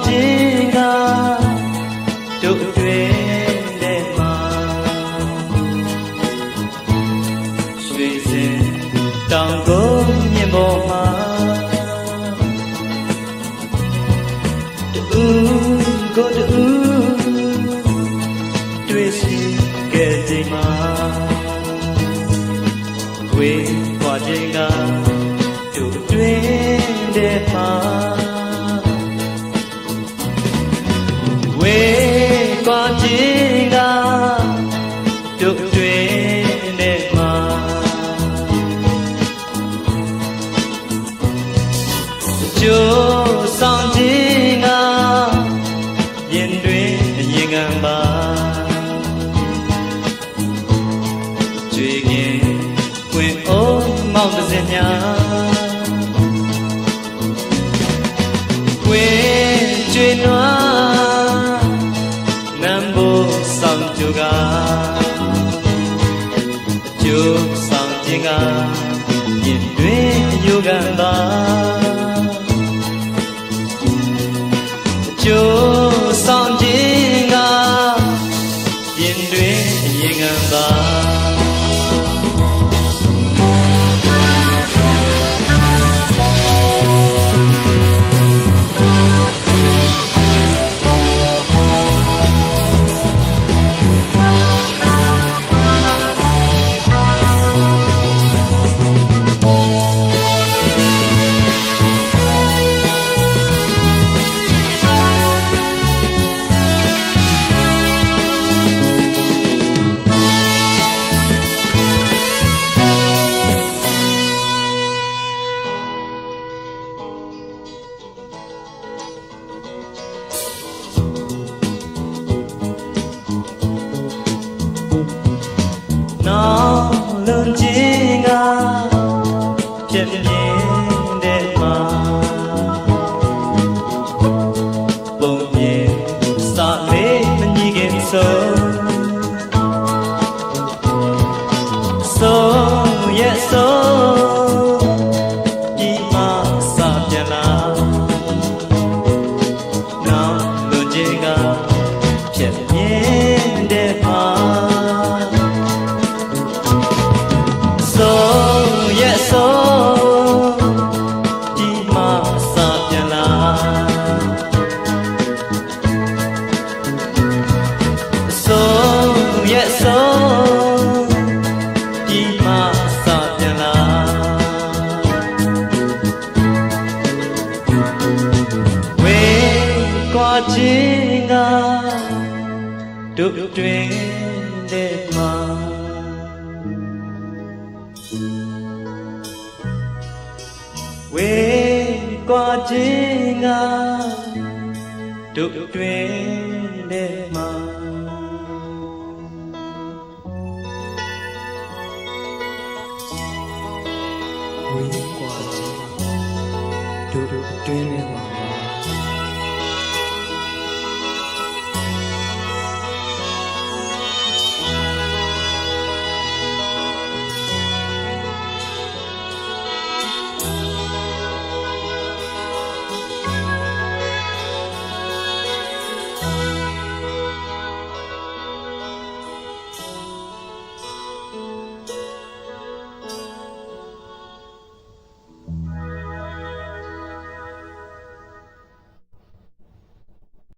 ခြင်းကတို့တွင်တဲ့မှာရွှေစင်တောင်ကုန်းမြင့်ပေါ်မှာတူကိုတူတွေ့ရှိခဲ့ချိန်မှာဝေးကွာခြင်းကတို့တွင်တဲ့မှာဝေးကွာခြင်းကတို့တွင်တဲ့မှာကျိုးဆောင်ခြင်းကရင်တွင်ရင်ခံပါကြွေငင်ပွင့်အောင်မောက်စင်ညာဝေးကျွေးနွားနံဖို့ဆောင်ကြကကျိုးဆောင်ခြင်းကရင်တွင်ယူခံပါကျိုးဆောင်ခြင်းကရင်တွင်ရင်ခံပါလွန်ခြင်းကဖြစ်ပြင်းတဲ့မှာပုံမြင်စာလေးမညီခင်ဆုံးရဲ့ဆုံးဒီမှာစာပြန်လာနောက်လွန်ခြင်းကဖြစ်ပြင်းတဲ့မှာဆုံးရဲ့ဆုံးဒီမှာစာပြန်လာဆုံးရဲ့ဆုံးဒီမှာစာပြန်လာဝေးကွာခြင်းကတို့တွင်တဲ့မှာဝေးကွာခြင်းကတို့တွင်တဲ့မှာဝေးကွာခြင်းတို့တွင်တဲ့မှာ